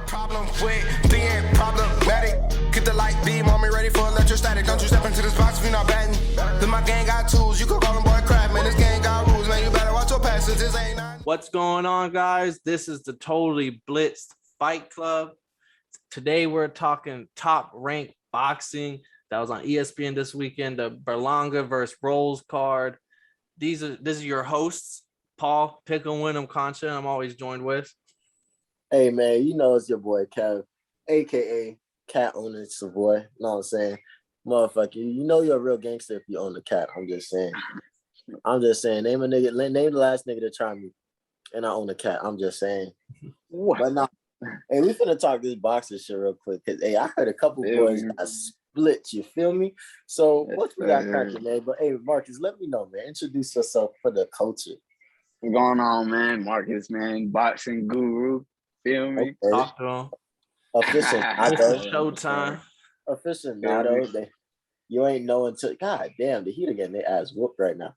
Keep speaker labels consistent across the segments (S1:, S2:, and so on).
S1: Problem with being problematic. Get the light beam on me ready for electrostatic. Don't you step into this box if you're not batting. Then my gang got tools. You could call them boy crap, man. This gang got rules, man. You better watch your passes. This ain't none.
S2: What's going on, guys? This is the Totally Blitzed Fight Club. Today we're talking top ranked boxing that was on ESPN this weekend. The Berlanga versus Rolls card. This is your hosts, Paul, Pickle, Wyndham, Concha. I'm always joined with.
S3: Hey man, you know it's your boy Kev, aka Cat Owner Savoy. You know what I'm saying? Motherfucker, you know you're a real gangster if you own a cat. I'm just saying. Name the last nigga to try me, and I own a cat. I'm just saying.
S4: What?
S3: But now, hey, we finna talk this boxing shit real quick. Cause hey, I heard a couple boys got split. You feel me? So what we got cracking, man? But hey, Marcus, let me know, man. Introduce yourself for the culture.
S4: What's going on, man? Marcus, man, boxing guru. Feel me?
S3: Okay.
S2: Talk to him.
S3: Aficionado.
S2: Showtime.
S3: You ain't know until God damn, the Heat are getting their ass whooped right now.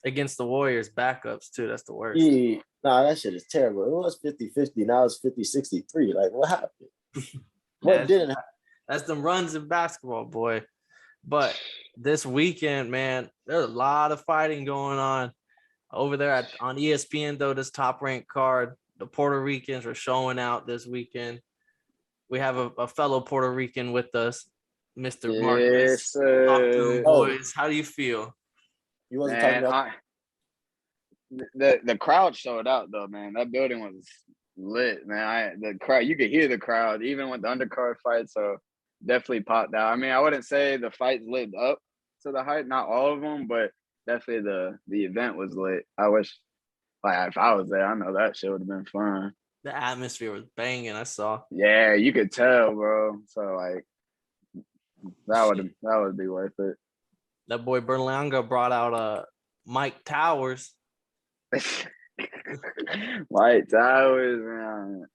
S2: Against the Warriors backups too. That's the worst.
S3: Yeah, that shit is terrible. It was 50-50. Now it's 50-63. Like, what happened? What didn't happen?
S2: That's them runs in basketball, boy. But this weekend, man, there's a lot of fighting going on over there on ESPN, though, this top ranked card. The Puerto Ricans are showing out this weekend. We have a fellow Puerto Rican with us, Mr. Marcus. Talk to him, boys. How do you feel?
S3: You wasn't talking about
S4: the crowd showed out though, man. That building was lit, man. The crowd, you could hear the crowd even with the undercard fight, so definitely popped out. I mean, I wouldn't say the fights lived up to the hype, not all of them, but definitely the event was lit. I wish, like, if I was there, I know that shit would have been fun.
S2: The atmosphere was banging. I saw.
S4: Yeah, you could tell, bro. So like, that would be worth it.
S2: That boy Berlanga brought out Mike Towers.
S4: Mike Towers, man.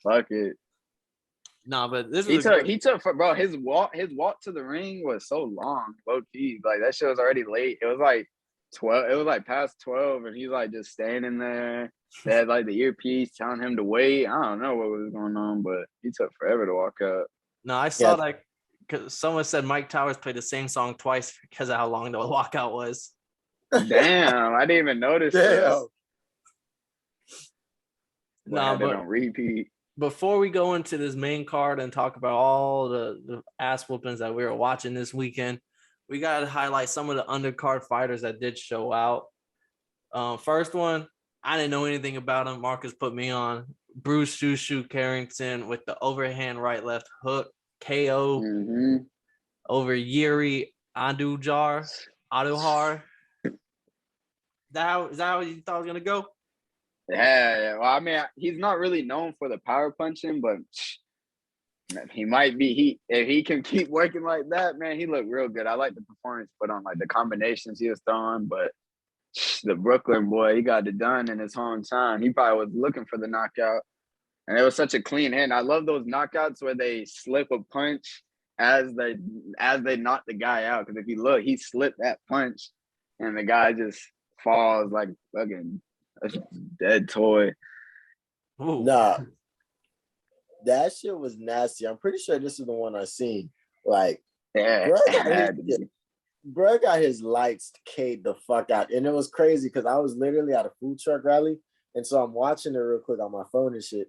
S4: Fuck it.
S2: No, but this
S4: he took bro. His walk to the ring was so long, low key. Like that shit was already late. It was like 12. It was like past 12, and he's like just standing there. They had like the earpiece telling him to wait. I don't know what was going on, but he took forever to walk up.
S2: No, I saw that because someone said Mike Towers played the same song twice because of how long the walkout was.
S4: Damn, I didn't even notice that.
S2: No, but
S4: on repeat.
S2: Before we go into this main card and talk about all the ass whoopings that we were watching this weekend, we got to highlight some of the undercard fighters that did show out. First one, I didn't know anything about him. Marcus put me on. Bruce Shu Shu Carrington with the overhand right left hook KO over Yuri Aduhar. Is that how you thought it was gonna go?
S4: Yeah. Well, I mean, he's not really known for the power punching, but he might be. If he can keep working like that, man, he looked real good. I like the performance put on, like the combinations he was throwing. But the Brooklyn boy, he got it done in his hometown. He probably was looking for the knockout, and it was such a clean hand. I love those knockouts where they slip a punch as they knock the guy out. Because if you look, he slipped that punch, and the guy just falls like fucking a dead toy.
S2: Ooh.
S3: Nah, that shit was nasty. I'm pretty sure this is the one I seen. Like,
S4: Yeah,
S3: bro got his lights K'd the fuck out, and it was crazy because I was literally at a food truck rally, and so I'm watching it real quick on my phone and shit.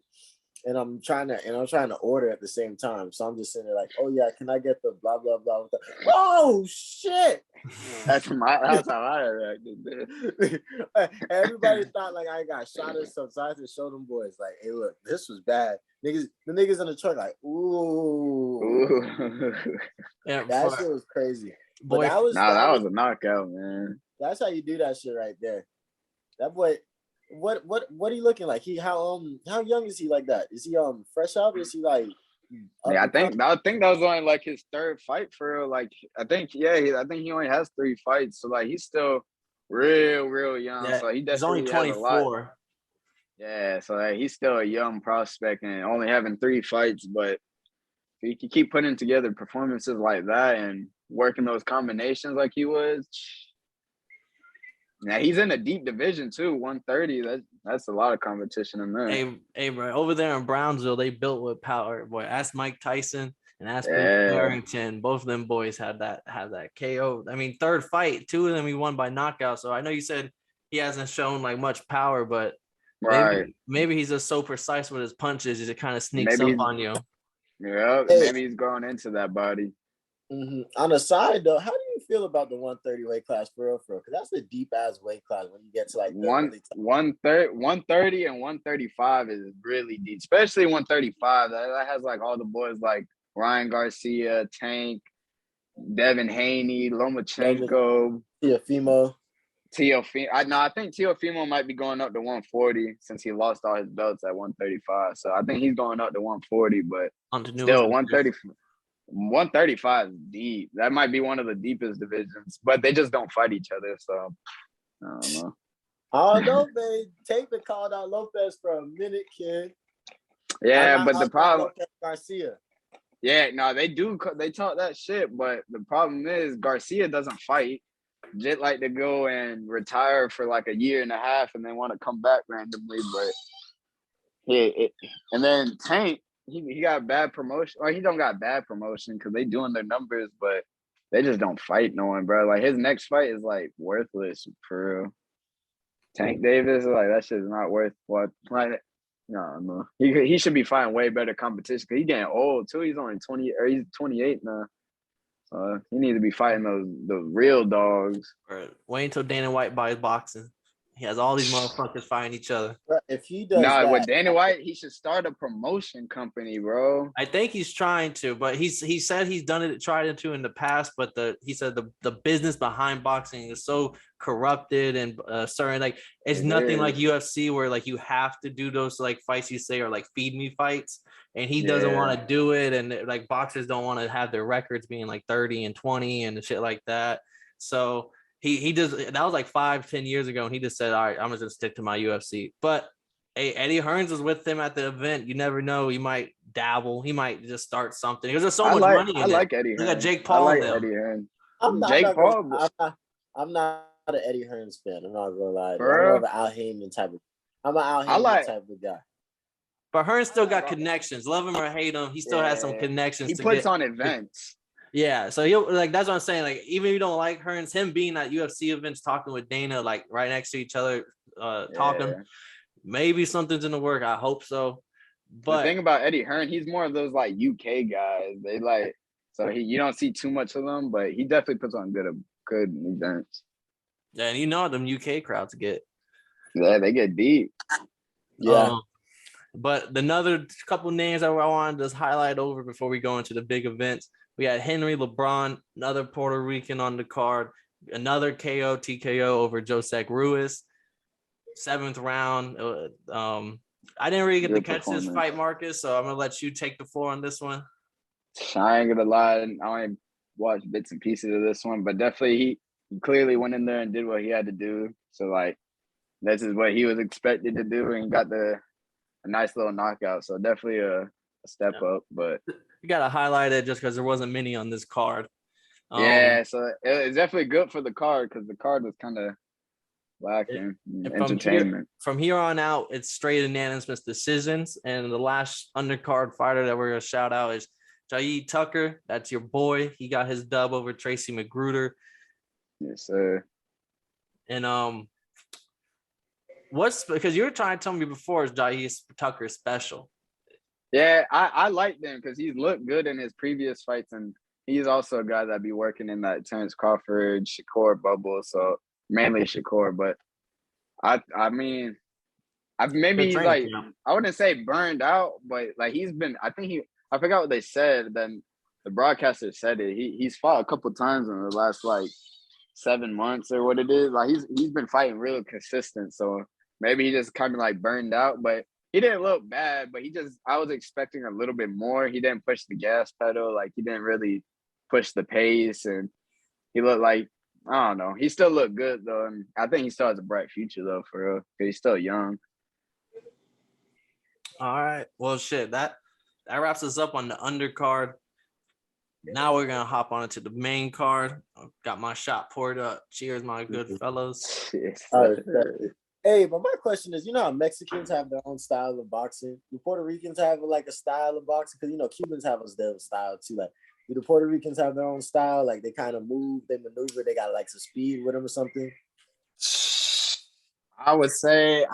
S3: And I'm trying to order at the same time. So I'm just sitting there like, oh yeah, can I get the blah blah blah? Oh shit!
S4: That's how I reacted.
S3: Everybody thought like I got shot or something. So I had to show them boys like, hey, look, this was bad. The niggas in the truck like, ooh.
S2: Yeah,
S3: that shit was crazy.
S2: Boy,
S3: that was
S4: a knockout, man.
S3: That's how you do that shit right there. That boy. What are you looking like? How young is he like that? Is he fresh out? Is he like
S4: I think that was only like his third fight for like I think he only has 3 fights. So like he's still real young.
S2: Yeah,
S4: so
S2: he's only 24.
S4: Yeah, so like, he's still a young prospect and only having 3 fights, but if he can keep putting together performances like that and working those combinations like he was. Now he's in a deep division too, 130. That's a lot of competition in there.
S2: Hey, bro, over there in Brownsville, they built with power. Boy, ask Mike Tyson and ask
S4: Yeah.
S2: Carrington. Both of them boys had that KO. I mean, third fight, two of them he won by knockout. So I know you said he hasn't shown like much power, but
S4: Right.
S2: maybe he's just so precise with his punches, it kind of sneaks
S4: Maybe
S2: up on you.
S4: Yeah,
S3: Hey.
S4: maybe he's growing into that body.
S3: On the side though, how do you feel about the 130 weight class for real? Because that's a deep ass weight class when you get to like the really top.
S4: 130 and 135 is really deep, especially 135. That has like all the boys like Ryan Garcia, Tank, Devin Haney, Lomachenko,
S3: Teofimo.
S4: I think Teofimo might be going up to 140 since he lost all his belts at 135. So I think he's going up to 140, but still 135 is deep. That might be one of the deepest divisions, but they just don't fight each other. So I don't know.
S3: I don't know, man. Tank been called out Lopez for a minute, kid.
S4: Yeah, but the problem,
S3: Lopez Garcia.
S4: yeah, no, they do. They talk that shit, but the problem is Garcia doesn't fight. Just like to go and retire for like a year and a half and then want to come back randomly, but and then Tank, he got bad promotion, or he don't got bad promotion because they doing their numbers, but they just don't fight no one, bro. Like his next fight is like worthless for real. Tank Davis, like that shit is not worth what. Like, no, he should be fighting way better competition because he's getting old too. He's only 20 or he's 28 now. He needs to be fighting the real dogs.
S2: Right. Wait until Dana White buys boxing. He has all these motherfuckers fighting each other.
S3: If he does that,
S4: with Dana White, he should start a promotion company, bro.
S2: I think he's trying to, but he said he's done it, tried to in the past, but he said the business behind boxing is so corrupted and certain, like it's nothing like UFC where like you have to do those like fights you say or like feed me fights, and he doesn't want to do it, and like boxers don't want to have their records being like 30 and 20 and shit like that. So he does. That was like 5-10 years ago, and he just said, all right, I'm just gonna stick to my UFC. But hey, Eddie Hearns was with him at the event. You never know. He might dabble. He might just start something. Because there's so much money in it.
S4: I like Eddie Hearns.
S2: Look at Jake Paul.
S4: I like Eddie Hearns.
S3: I'm not an Eddie Hearns fan. I'm not gonna lie. I'm
S4: For
S3: more
S4: real?
S3: of an Al Heyman type of. I'm an Al Heyman type of guy.
S2: But Hearns still got connections. Love him or hate him, he still has some connections.
S4: He puts on events.
S2: Yeah, so he'll like that's what I'm saying. Like even if you don't like Hearns, him being at UFC events, talking with Dana, like right next to each other, talking, maybe something's in the work. I hope so. But
S4: the thing about Eddie Hearn, he's more of those like UK guys. They like you don't see too much of them, but he definitely puts on good events.
S2: Yeah, and you know them UK crowds get.
S4: Yeah, they get deep.
S3: Yeah.
S2: But another couple names that I wanted to just highlight over before we go into the big events. We had Henry Lebron, another Puerto Rican on the card, another KO TKO over Josek Ruiz, 7th round. I didn't really get to catch this fight, Marcus, so I'm gonna let you take the floor on this one.
S4: I ain't gonna lie, I only watched bits and pieces of this one, but definitely he clearly went in there and did what he had to do. So like, this is what he was expected to do, and got a nice little knockout. So definitely a step up, but.
S2: You got to highlight it just because there wasn't many on this card.
S4: So it's definitely good for the card because the card was kind of lacking entertainment.
S2: From here on out, it's straight unanimous decisions. And the last undercard fighter that we're going to shout out is Jaid Tucker. That's your boy. He got his dub over Tracy Magruder.
S4: Yes, sir.
S2: And because you were trying to tell me before, is Jaid Tucker special?
S4: Yeah, I like them because he's looked good in his previous fights, and he's also a guy that be working in that Terrence Crawford, Shakur bubble. So mainly Shakur, but I mean, maybe he's like, I wouldn't say burned out, but like he's been. I forgot what they said. Then the broadcaster said it. He's fought a couple times in the last like 7 months or what it is. Like he's been fighting real consistent. So maybe he just kind of like burned out, but. He didn't look bad, but I was expecting a little bit more. He didn't push the gas pedal. Like, he didn't really push the pace. And he looked like, I don't know. He still looked good, though. And I think he still has a bright future, though, for real. Because he's still young.
S2: All right. Well, shit. That wraps us up on the undercard. Now we're going to hop on into the main card. Got my shot poured up. Cheers, my good fellows.
S3: All right. Hey, but my question is, you know how Mexicans have their own style of boxing? Do Puerto Ricans have like a style of boxing? Because you know Cubans have their style too. Like, do the Puerto Ricans have their own style? Like they kind of move, they maneuver, they got like some speed with them or something.
S4: I would say,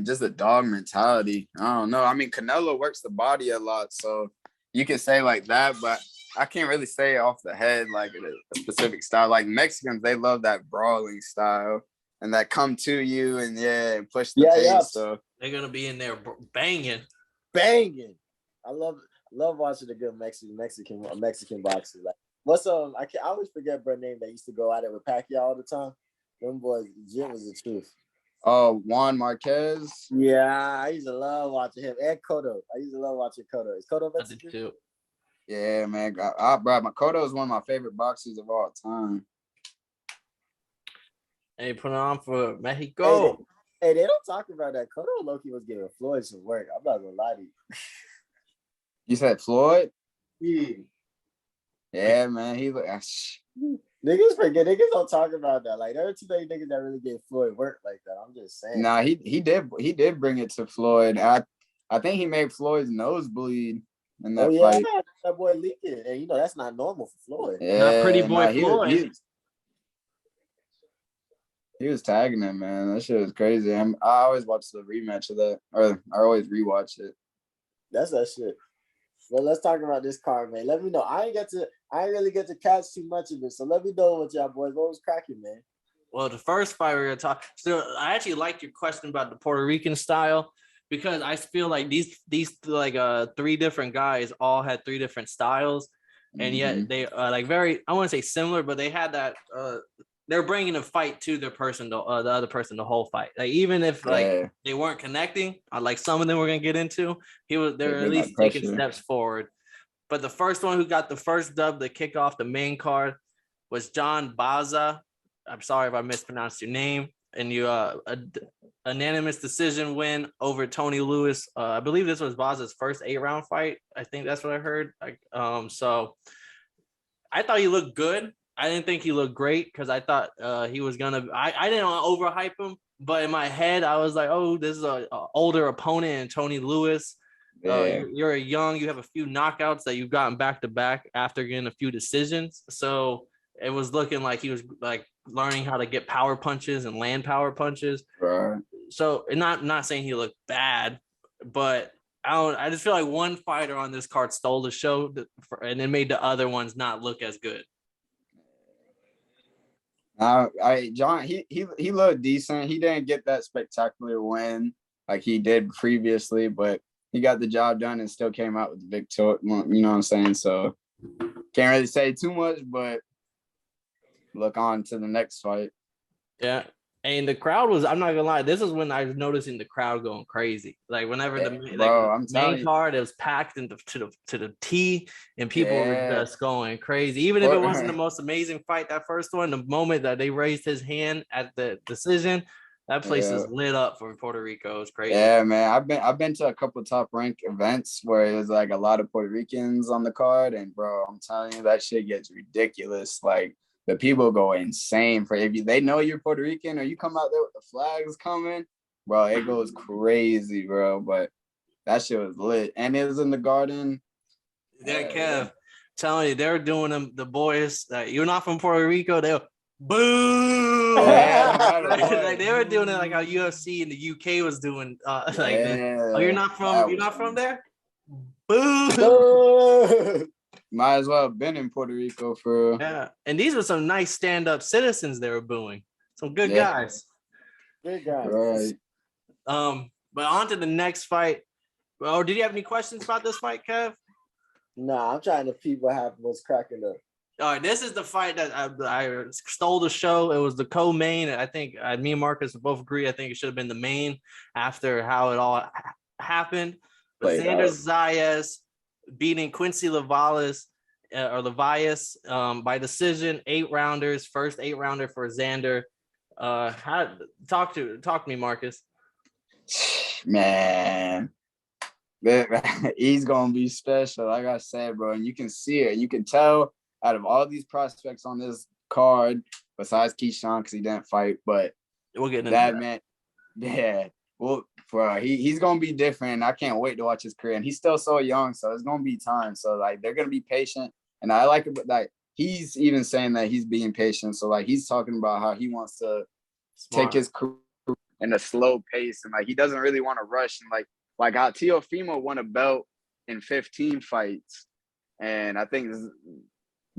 S4: just a dog mentality. I don't know. I mean, Canelo works the body a lot, so you can say like that, but I can't really say off the head like a specific style. Like Mexicans, they love that brawling style and that come to you and push the pace.
S3: Yeah.
S4: So
S2: They're gonna be in there banging.
S3: I love watching the good Mexican boxers. Like what's I always forget bro name that used to go at it with Pacquiao all the time. Them boys, Jim was the truth.
S4: Oh, Juan Marquez.
S3: Yeah, I used to love watching him. And Cotto. I used to love watching Cotto. Is Cotto Mexican?
S2: Too.
S4: Yeah, man. Bro, Cotto is one of my favorite boxers of all time.
S2: Hey, put it on for Mexico.
S3: Hey, they don't talk about that. Cotto Loki was giving Floyd some work. I'm not gonna lie to you.
S4: You said Floyd?
S3: Yeah,
S4: man.
S3: Niggas forget. Niggas don't talk about that. Like there are too many niggas that really gave Floyd work like that. I'm just saying.
S4: Nah, he did bring it to Floyd. I think he made Floyd's nose bleed in that fight.
S3: That boy leaking, and you know that's not normal for Floyd.
S4: Yeah,
S2: not pretty boy Floyd.
S4: He was tagging him, man. That shit was crazy. I always watch the rematch of that, or I always rewatch it.
S3: That's that shit. Well, let's talk about this card, man. Let me know. I ain't really get to catch too much of it. So let me know what y'all boys. What was cracking, man?
S2: Well, the first fight we're gonna talk. So I actually liked your question about the Puerto Rican style because I feel like these like three different guys all had three different styles, and yet they like very, I want to say similar, but they had that they're bringing a fight to their person, the other person, the whole fight. Like even if like they weren't connecting, like some of them we're gonna get into, they're at least taking steps forward. But the first one who got the first dub to kick off the main card was John Baza. I'm sorry if I mispronounced your name. And you unanimous decision win over Tony Lewis. I believe this was Baza's first 8-round fight. I think that's what I heard. So I thought he looked good. I didn't think he looked great because I thought he was gonna. I didn't want to overhype him, but in my head I was like, oh, this is a older opponent and Tony Lewis. You're young. You have a few knockouts that you've gotten back to back after getting a few decisions. So it was looking like he was like learning how to get power punches and land power punches.
S4: Right.
S2: So not saying he looked bad, but I just feel like one fighter on this card stole the show and it made the other ones not look as good.
S4: John, he looked decent. He didn't get that spectacular win like he did previously, but he got the job done and still came out with the victory. You know what I'm saying? So can't really say too much, but look on to the next fight.
S2: Yeah. And the crowd was, I'm not gonna lie, this is when I was noticing the crowd going crazy. Like whenever the main card, it was packed to the T and people were just going crazy. Even if it wasn't the most amazing fight, that first one, the moment that they raised his hand at the decision, that place is lit up for Puerto Rico. It's crazy.
S4: Yeah, man. I've been to a couple of TopRank events where it was like a lot of Puerto Ricans on the card, and bro, I'm telling you, that shit gets ridiculous. Like the people go insane for they know you're Puerto Rican or you come out there with the flags coming, bro. It goes crazy, bro. But that shit was lit, and it was in the Garden.
S2: Yeah, Kev, telling you, they're doing them. The boys, you're not from Puerto Rico. They'll boo. Like they were doing it like how UFC in the UK was doing. You're not from there. Boo.
S4: Might as well have been in Puerto Rico for.
S2: Yeah, and these were some nice stand-up citizens they were booing. Some good guys.
S3: Good guys.
S4: Right.
S2: But on to the next fight. Well, did you have any questions about this fight, Kev?
S3: Nah, I'm trying to peep what happened. What's cracking up.
S2: All right, this is the fight that I stole the show. It was the co-main. I think me and Marcus both agree. I think it should have been the main after how it all happened. But Xander Zayas beating Quincy Levias by decision, 8-rounders, first 8-rounder for Xander. Talk to me, Marcus.
S4: Man, he's gonna be special, like I said, bro. And you can see it. You can tell out of all these prospects on this card, besides Keyshawn because he didn't fight. But
S2: we'll get into
S4: that man, yeah. Well, bro, he's gonna be different. I can't wait to watch his career, and he's still so young, so it's gonna be time. So like they're gonna be patient, and I like it. But like he's even saying that he's being patient. So like he's talking about how he wants to take his career in a slow pace, and like he doesn't really want to rush. And like how Teofimo won a belt in 15 fights, and I think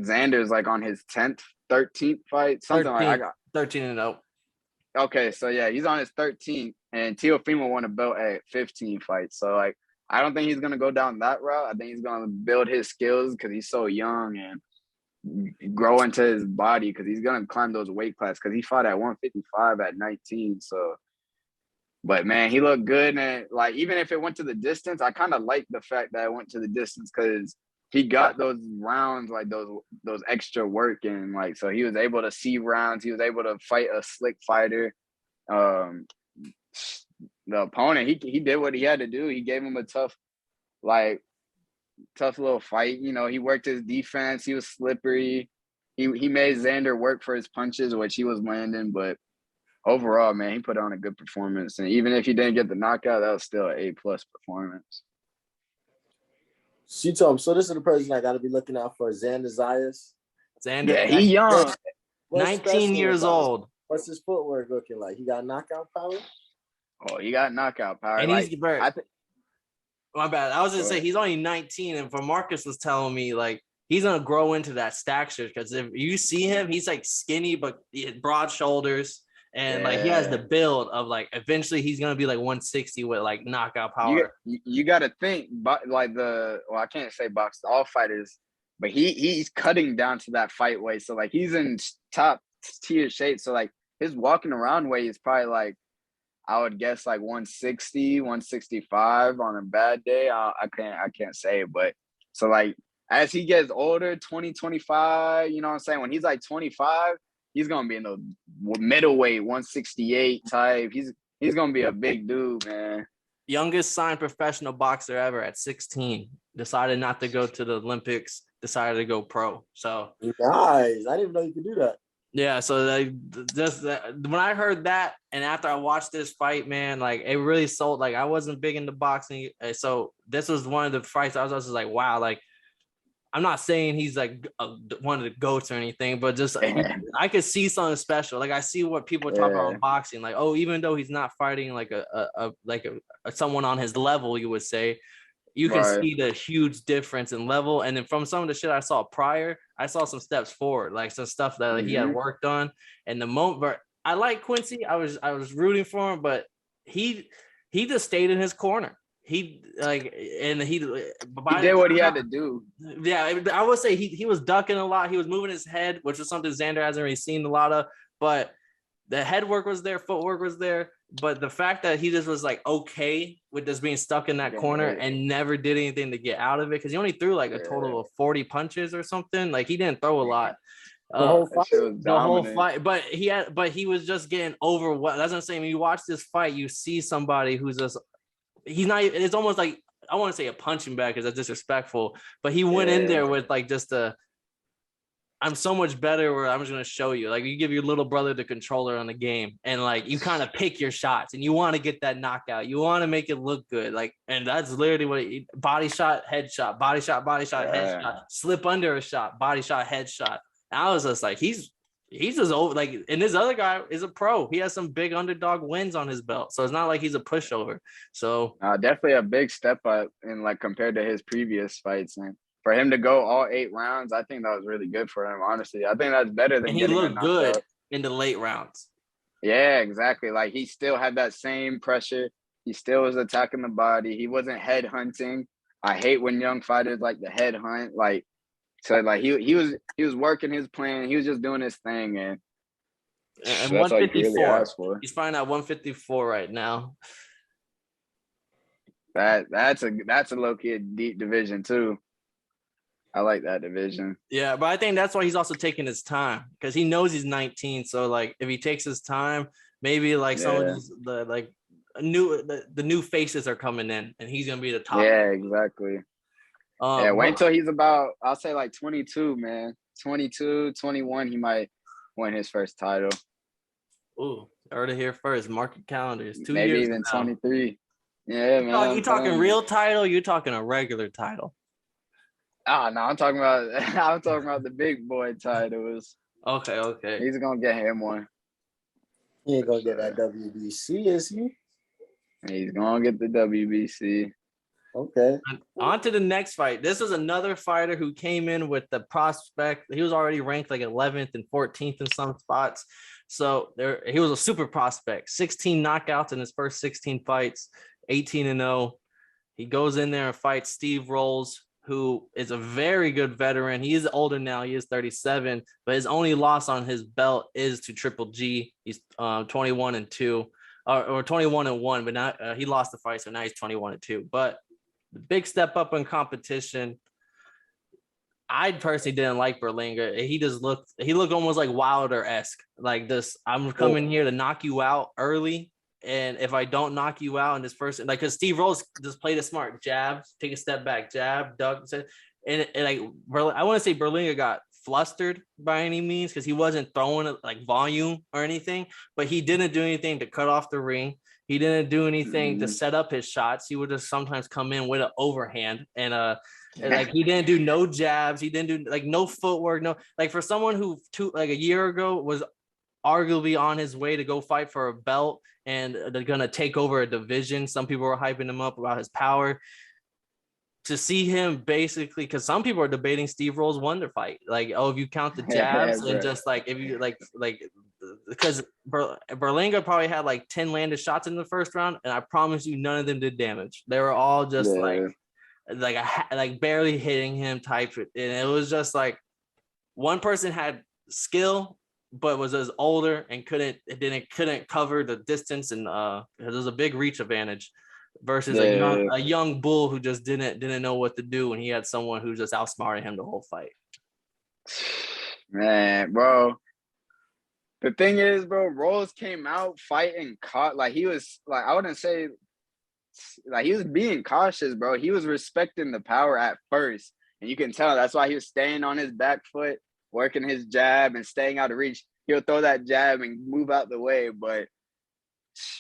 S4: Xander's like on his 10th, 13th fight, something
S2: 13,
S4: like I got
S2: 13-0.
S4: Okay, so yeah, he's on his 13th, and Teofimo won a belt at 15 fights. So like, I don't think he's gonna go down that route. I think he's gonna build his skills because he's so young and grow into his body because he's gonna climb those weight classes because he fought at 155 at 19. So, but man, he looked good, and like even if it went to the distance, I kind of like the fact that it went to the distance because he got those rounds, like those extra work in, like so he was able to see rounds. He was able to fight a slick fighter. The opponent, he did what he had to do. He gave him a tough little fight. You know, he worked his defense. He was slippery. He made Xander work for his punches, which he was landing. But overall, man, he put on a good performance. And even if he didn't get the knockout, that was still an A+ performance.
S3: She told him, so this is the person I got to be looking out for, Xander Zayas.
S2: Xander,
S4: Yeah, he young.
S2: 19 years old.
S3: What's his footwork looking like? He got knockout power?
S4: Oh, he got knockout power.
S2: And
S4: like,
S2: he's very. My bad. I was gonna say he's only 19, and from Marcus was telling me like he's gonna grow into that stature because if you see him, he's like skinny but broad shoulders, and like he has the build of like eventually he's gonna be like 160 with like knockout power.
S4: You got to think, but like I can't say box all fighters, but he's cutting down to that fight weight, so like he's in top tier shape. So like his walking around weight is probably like I would guess like 160, 165 on a bad day. I can't say, but so like as he gets older, 20, 25, you know what I'm saying? When he's like 25, he's gonna be in the middleweight, 168 type. He's gonna be a big dude, man.
S2: Youngest signed professional boxer ever at 16. Decided not to go to the Olympics. Decided to go pro. So
S3: nice. I didn't know you could do that.
S2: Yeah, so when I heard that, and after I watched this fight, man, like it really sold. Like I wasn't big into boxing, so this was one of the fights I was just like, wow, like I'm not saying he's like one of the GOATs or anything, but just I could see something special. Like I see what people talk about in boxing, like even though he's not fighting like a someone on his level, you would say. You can see the huge difference in level. And then from some of the shit I saw prior, I saw some steps forward, like some stuff that he had worked on. And the moment, but I like Quincy. I was rooting for him, but he just stayed in his corner. He
S4: did what he had to do.
S2: Yeah, I would say he was ducking a lot. He was moving his head, which was something Xander hasn't really seen a lot of. But the head work was there, footwork was there. But the fact that he just was like okay with just being stuck in that corner and never did anything to get out of it, because he only threw like a total of 40 punches or something. Like he didn't throw a lot. The whole fight, but he was just getting overwhelmed. That's what I'm saying. When you watch this fight, you see somebody who's just it's almost like I want to say a punching bag because that's disrespectful, but he went in there with like just I'm so much better where I'm just going to show you. Like you give your little brother the controller on the game and like you kind of pick your shots and you want to get that knockout. You want to make it look good. Like, and that's literally what body shot, headshot, body shot, headshot, slip under a shot, body shot, headshot. And I was just like, he's just over like, and this other guy is a pro. He has some big underdog wins on his belt. So it's not like he's a pushover. So
S4: definitely a big step up in like compared to his previous fights. And for him to go all 8 rounds, I think that was really good for him, honestly. I think that's better than
S2: he looked good in the late rounds.
S4: Yeah, exactly. Like he still had that same pressure. He still was attacking the body. He wasn't head hunting. I hate when young fighters like the head hunt. Like so like he was working his plan. He was just doing his thing and
S2: 154. He's fighting at 154 right now.
S4: That's a low-key deep division too. I like that division.
S2: Yeah, but I think that's why he's also taking his time because he knows he's 19. So like, if he takes his time, maybe like some of the new faces are coming in, and he's gonna be the top.
S4: Yeah, exactly. Wait until he's about, I'll say like 22, man. 22, 21, he might win his first title.
S2: Ooh, heard it here first. Market calendars. 2
S4: Maybe
S2: years
S4: even
S2: now.
S4: 23. Yeah, man.
S2: You talking real title? You talking a regular title?
S4: No, I'm talking about the big boy titles.
S2: Okay.
S4: He's gonna get him one.
S3: He ain't gonna get that WBC, is he?
S4: He's gonna get the WBC.
S3: Okay.
S2: On to the next fight. This was another fighter who came in with the prospect. He was already ranked like 11th and 14th in some spots. So he was a super prospect. 16 knockouts in his first 16 fights, 18-0. He goes in there and fights Steve Rolls, who is a very good veteran. He is older now. He is 37, but his only loss on his belt is to Triple G. He's 21-2 or 21-1, but not he lost the fight, so now he's 21-2. But the big step up in competition. I personally didn't like Berlanga. He looked almost like Wilder-esque. Like this, I'm coming here to knock you out early. And if I don't knock you out in this first, like, because Steve Rose just played it smart, jab, take a step back, jab, duck, and like, I want to say Berlanga got flustered by any means because he wasn't throwing like volume or anything, but he didn't do anything to cut off the ring. He didn't do anything to set up his shots. He would just sometimes come in with an overhand and like he didn't do no jabs. He didn't do like no footwork. No, like for someone who like a year ago was arguably on his way to go fight for a belt and they're going to take over a division. Some people were hyping him up about his power. To see him basically, because some people are debating Steve Rolls' wonder fight. Like, oh, if you count the jabs and just like, if you like, because Berlanga probably had like 10 landed shots in the first round. And I promise you, none of them did damage. They were all just like barely hitting him type. And it was just like one person had skill, but was as older and couldn't cover the distance, and there was a big reach advantage versus a young bull who just didn't know what to do, and he had someone who just outsmarted him the whole fight.
S4: Man, bro. The thing is, bro, Rolls came out fighting like he was like, I wouldn't say like he was being cautious, bro. He was respecting the power at first, and you can tell that's why he was staying on his back foot, working his jab and staying out of reach. He'll throw that jab and move out the way, but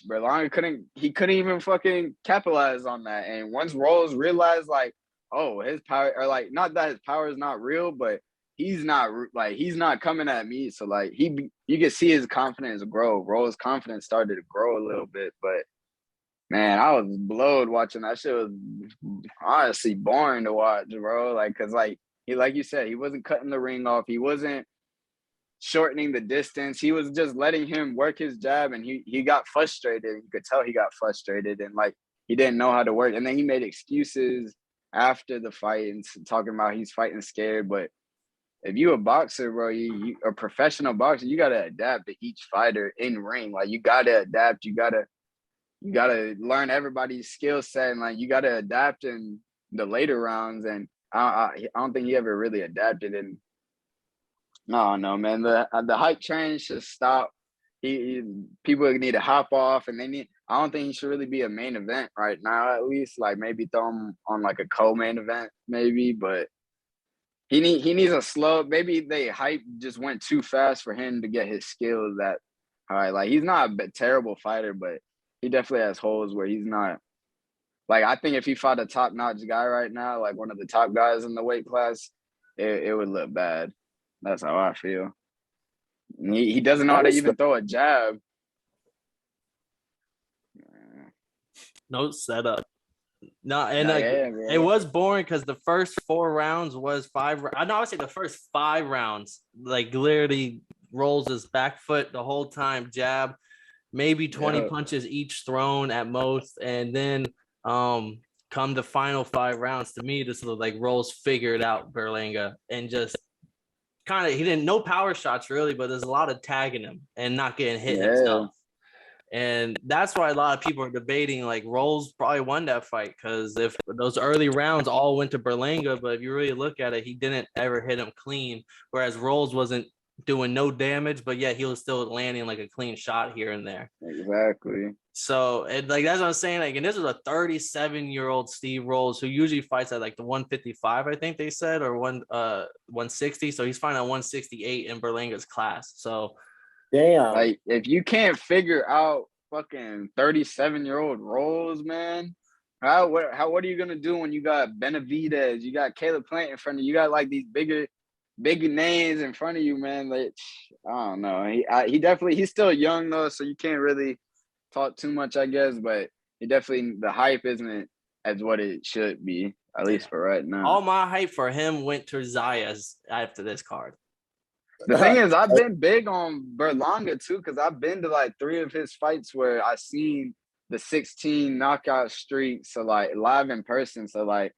S4: Berlanga couldn't even fucking capitalize on that. And once Rolls realized like, oh, his power, or like, not that his power is not real, but he's not coming at me. So like you can see his confidence grow. Rolls' confidence started to grow a little bit, but man, I was blowed watching that shit. Was honestly boring to watch, bro. Like, cause like you said, he wasn't cutting the ring off. He wasn't shortening the distance. He was just letting him work his jab, and he got frustrated. You could tell he got frustrated, and like he didn't know how to work. And then he made excuses after the fight and talking about he's fighting scared. But if you a boxer, bro, you a professional boxer, you gotta adapt to each fighter in ring. Like you gotta adapt. You gotta learn everybody's skill set, and like you gotta adapt in the later rounds. And I don't think he ever really adapted. And no, man, the hype train should stop. People need to hop off, and I don't think he should really be a main event right now. At least, like maybe throw him on like a co-main event, maybe. But he needs a slow. Maybe they hype just went too fast for him to get his skills. That all right, like he's not a terrible fighter, but he definitely has holes where he's not. Like I think if he fought a top-notch guy right now, like one of the top guys in the weight class, it would look bad. That's how I feel. He doesn't know how to even throw a jab.
S2: No setup. No, and it was boring because the first 4 rounds was 5. I know I would say the first 5 rounds, like literally rolls his back foot the whole time, jab, maybe 20 punches each thrown at most, and then come the final 5 rounds, to me this looked like Rolls figured out Berlanga and just kind of, he didn't, no power shots really, but there's a lot of tagging him and not getting hit himself. And that's why a lot of people are debating like Rolls probably won that fight, because if those early rounds all went to Berlanga, but if you really look at it, he didn't ever hit him clean, whereas Rolls wasn't doing no damage, but yet he was still landing like a clean shot here and there.
S4: Exactly.
S2: So like that's what I'm saying. Like, and this was a 37-year-old Steve Rolls who usually fights at like the 155, I think they said, or 160. So he's fighting at 168 in Berlanga's class. So
S3: damn.
S4: Like, if you can't figure out fucking 37-year-old Rolls, man, what are you gonna do when you got Benavidez, you got Caleb Plant in front of you, got like these bigger names in front of you, man? Like, I don't know. He's still young though, so you can't really talk too much, I guess. But the hype isn't as what it should be, at least for right now.
S2: all my hype for him went to Zayas after this card.
S4: The thing is, I've been big on Berlanga too, because I've been to like 3 of his fights where I seen the 16 knockout streak, so like live in person. So like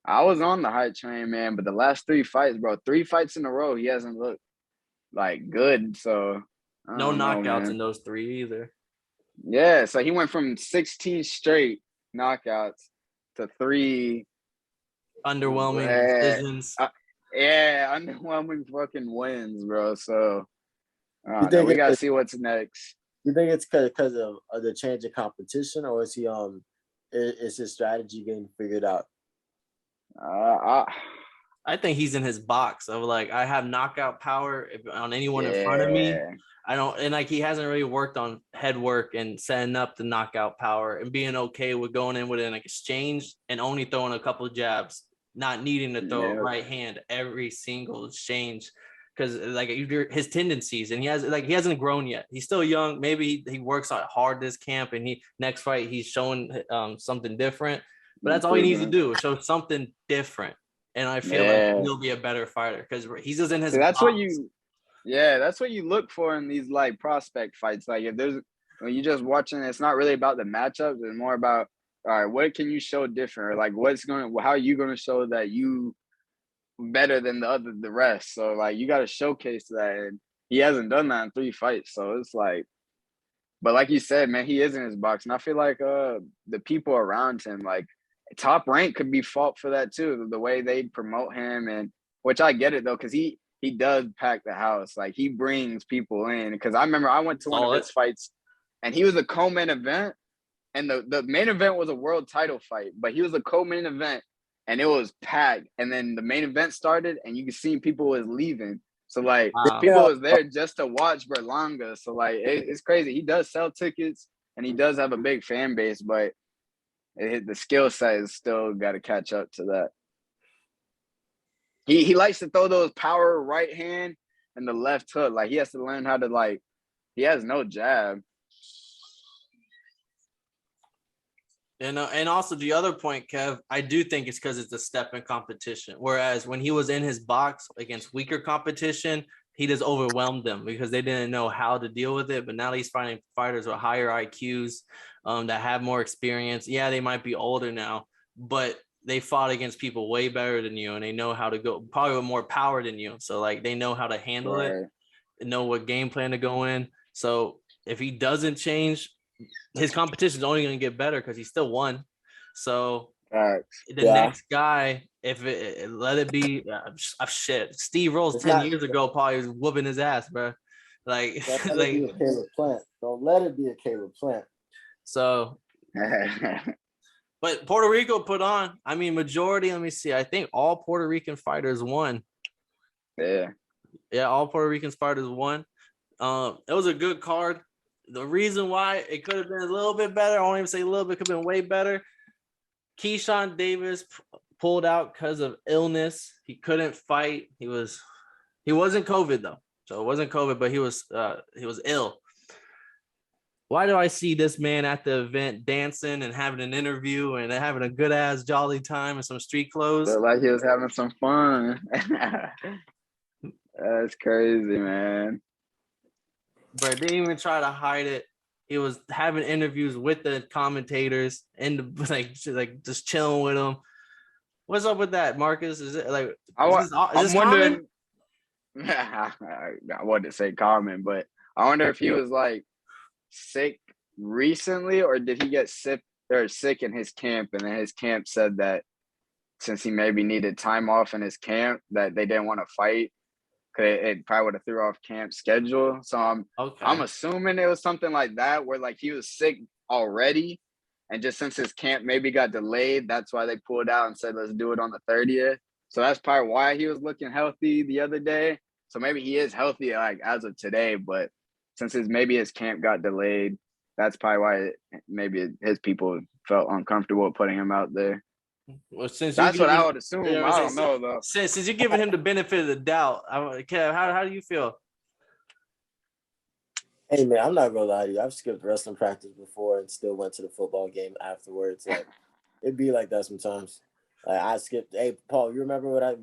S4: I was on the hype train, man. But the last 3 fights, bro, 3 fights in a row, he hasn't looked like good. So
S2: No knockouts
S4: man.
S2: in those 3 either.
S4: Yeah, so he went from 16 straight knockouts to 3
S2: underwhelming decisions.
S4: Yeah, underwhelming fucking wins, bro. So we gotta see what's next.
S3: You think it's because of the change of competition, or is his strategy getting figured out?
S2: I think he's in his box of like, I have knockout power on anyone in front of me. I don't, and like he hasn't really worked on head work and setting up the knockout power and being okay with going in with an exchange and only throwing a couple of jabs, not needing to throw a right hand every single exchange, because like his tendencies, and he hasn't grown yet. He's still young. Maybe he works out hard this camp, and next fight he's showing something different. But that's all he needs to do, show something different. And I feel like he'll be a better fighter because he's just in his.
S4: That's what you look for in these like prospect fights. Like when you're just watching, it's not really about the matchups. It's more about, all right, what can you show different? Or like how are you going to show that you better than the rest? So like you got to showcase that, and he hasn't done that in 3 fights. So it's like, but like you said, man, he is in his box, and I feel like the people around him, like TopRank, could be fault for that too. The way they promote him, and which I get it though, because he does pack the house. Like he brings people in. Because I remember I went to one of his fights, and he was a co-main event. And the main event was a world title fight, but he was a co-main event, and it was packed. And then the main event started, and you could see people was leaving. So like people was there just to watch Berlanga. So like it's crazy. He does sell tickets, and he does have a big fan base, but the skill set is still got to catch up to that. He likes to throw those power right hand and the left hook. Like he has to learn how to like. He has no jab.
S2: And also the other point, Kev, I do think it's because it's a step in competition. Whereas when he was in his box against weaker competition, he just overwhelmed them because they didn't know how to deal with it. But now he's fighting fighters with higher IQs that have more experience. Yeah, they might be older now, but they fought against people way better than you, and they know how to go, probably with more power than you. So like they know how to handle it, and know what game plan to go in. So if he doesn't change, his competition is only going to get better because he still won. So next guy, if let it be shit. Steve Rolls 10 years ago probably was whooping his ass, bro. Like,
S3: don't let it be a Caleb Plant. Don't let it be a Caleb Plant.
S2: So, but Puerto Rico put on. I mean, majority. Let me see. I think all Puerto Rican fighters won. Yeah, all Puerto Rican fighters won. It was a good card. The reason why it could have been a little bit better, I won't even say a little bit, could have been way better. Keyshawn Davis pulled out because of illness. He couldn't fight. He wasn't COVID though. So it wasn't COVID, but he was ill. Why do I see this man at the event dancing and having an interview and having a good ass jolly time in some street clothes?
S4: Looked like he was having some fun. That's crazy, man.
S2: But they didn't even try to hide it. He was having interviews with the commentators and like just chilling with them. What's up with that, Marcus? Is it like
S4: I'm wondering? I wouldn't say common, but I wonder if he was like sick recently, or did he get sick in his camp, and then his camp said that since he maybe needed time off in his camp that they didn't want to fight. It probably would have threw off camp schedule. So I'm assuming it was something like that where like he was sick already. And just since his camp maybe got delayed, that's why they pulled out and said, let's do it on the 30th. So that's probably why he was looking healthy the other day. So maybe he is healthy like as of today, but since maybe his camp got delayed, that's probably why maybe his people felt uncomfortable putting him out there.
S2: Well, since
S4: that's what I would assume.
S2: Yeah,
S4: I don't know though.
S2: Since you're giving him the benefit of the doubt, Kev, how do you feel?
S3: Hey man, I'm not gonna lie to you. I've skipped wrestling practice before and still went to the football game afterwards. Like it'd be like that sometimes. Like I skipped. Hey Paul, you remember what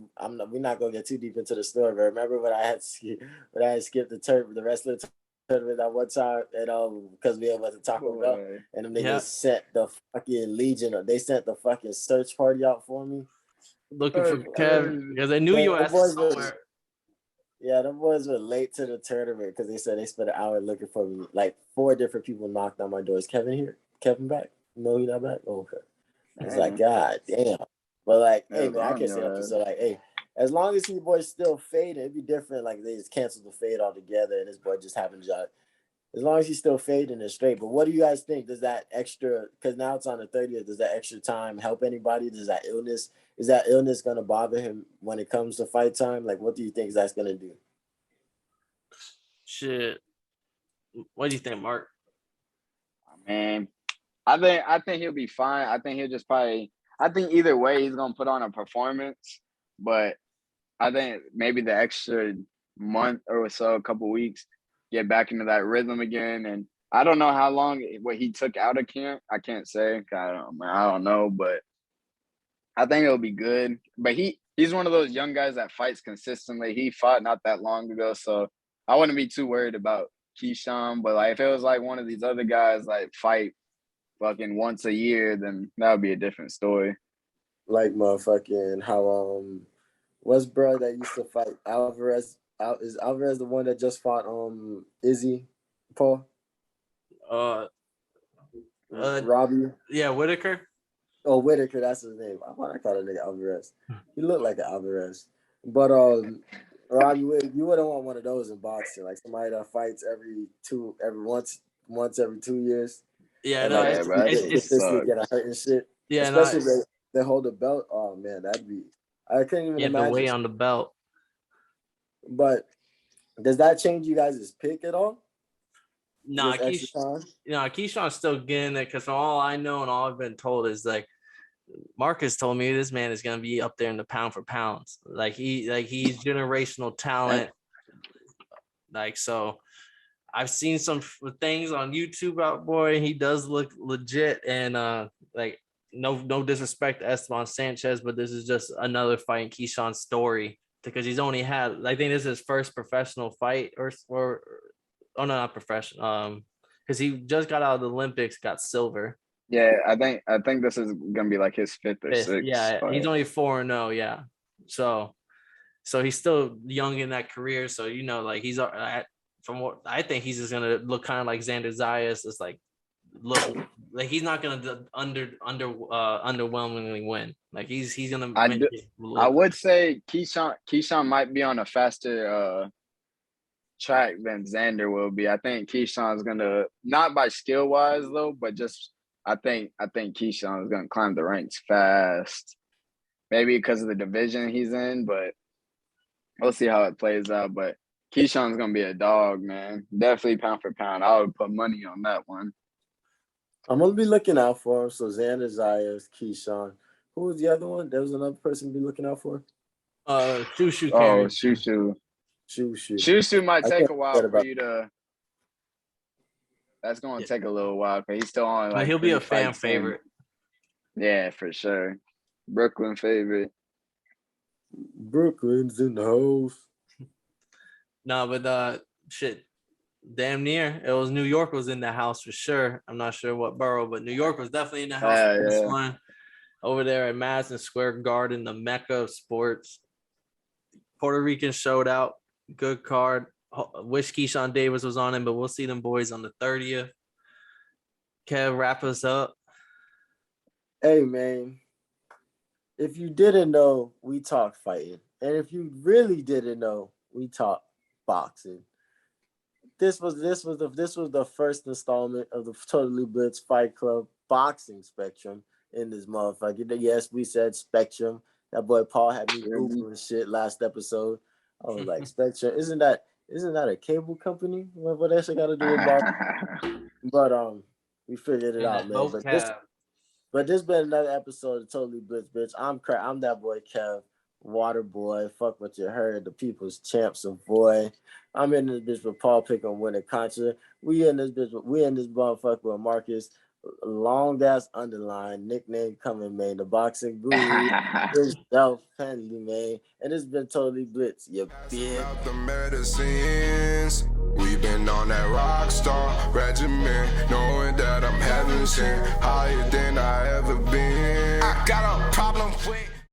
S3: we're not gonna get too deep into the story, but remember when I had skipped the wrestling tournament that one time, and because we went to Taco Bell, and them niggas sent the fucking Legion. They sent the fucking search party out for me,
S2: looking for Kev because they knew you asked somewhere.
S3: Yeah, them boys were late to the tournament because they said they spent an hour looking for me. Like 4 different people knocked on my door. Is Kevin here? Kevin back? No, he's not back. Oh, okay. It's like, God damn. But like, hey man, I can't say nothing. So like, hey, as long as these boys still fading, it'd be different. Like they just canceled the fade altogether, and this boy just happened to. As long as he's still fading, it's straight. But what do you guys think? Does that extra? Because now it's on the 30th. Does that extra time help anybody? Does that illness? Is that illness gonna bother him when it comes to fight time? Like, what do you think that's gonna do?
S2: Shit. What do you think, Mark?
S4: Man, I think he'll be fine. I think he'll just probably. I think either way he's gonna put on a performance, but I think maybe the extra month or so, a couple weeks, get back into that rhythm again. And I don't know how long what he took out of camp. I can't say. I don't know, but I think it'll be good. But he's one of those young guys that fights consistently. He fought not that long ago, so I wouldn't be too worried about Keyshawn. But like if it was like one of these other guys like fight fucking once a year, then that would be a different story.
S3: Like motherfucking how what's bro that used to fight Alvarez? Is Alvarez the one that just fought Izzy, Paul? Robbie.
S2: Yeah, Whitaker.
S3: Oh, Whitaker, that's his name. Why I call that nigga Alvarez? He looked like an Alvarez. But Robbie, you wouldn't want one of those in boxing, like somebody that fights once every 2 years.
S2: Yeah, no,
S3: it's get hurt and shit.
S2: Yeah,
S3: especially if they hold the belt. Oh man, that'd be. I couldn't even imagine.
S2: The weight on the belt.
S3: But does that change you guys' pick at all?
S2: Nah, Keyshawn's still getting it because from all I know and all I've been told is like Marcus told me this man is gonna be up there in the pound for pounds. He's generational talent. Like so, I've seen some things on YouTube out boy. He does look legit and like no disrespect to Esteban Sanchez, but this is just another fight in Keyshawn's story because he's only had I think this is his first professional fight or oh no, not professional because he just got out of the Olympics, got silver.
S4: Yeah, I think this is gonna be like his 5th or 6th.
S2: Yeah, he's only 4-0. Yeah, so he's still young in that career. So like he's from what I think he's just gonna look kind of like Xander Zayas. It's like look like he's not gonna underwhelmingly win. Like he's gonna.
S4: I would say Keyshawn might be on a faster track than Xander will be. I think Keyshawn's gonna not by skill wise though, but just. I think Keyshawn is going to climb the ranks fast. Maybe because of the division he's in, but we'll see how it plays out. But Keyshawn's going to be a dog, man. Definitely pound for pound. I would put money on that one.
S3: I'm going to be looking out for him. So Xander Zayas, Keyshawn. Who was the other one? There was another person to be looking out for?
S2: Shu Shu Carrington.
S4: Oh, Shu Shu.
S3: Shu
S4: Shu might take a while for you to... That's going to take a little while because he's still on.
S2: But he'll be a fan favorite.
S4: Yeah, for sure. Brooklyn favorite.
S3: Brooklyn's in the house.
S2: No, but shit, damn near. It was New York was in the house for sure. I'm not sure what borough, but New York was definitely in the house for this one. Over there at Madison Square Garden, the Mecca of sports. Puerto Rican Shoutout. Good card. Wish Keyshawn Davis was on him, but we'll see them boys on the 30th. Kev, wrap us up.
S3: Hey, man. If you didn't know, we talk fighting. And if you really didn't know, we talk boxing. This was the first installment of the Totally Blitz Fight Club boxing spectrum in this motherfucker. Yes, we said spectrum. That boy Paul had me googling shit last episode. I was like, spectrum, isn't that a cable company? What that shit got to do with boxing? But we figured it out, man. But this been another episode of Totally Blitz, bitch. I'm that boy Kev, Water Boy. Fuck what you heard, the people's champs of boy. I'm in this bitch with Paul Pick'em winning Contra. We in this motherfucker with Marcus, long ass underline, nickname coming, man. The boxing guru, himself, Henry, man. And it's been Totally Blitz, you bitch.
S1: The medicines. We've been on that rock star regimen, knowing that I'm heaven sent, higher than I ever been. I got a problem with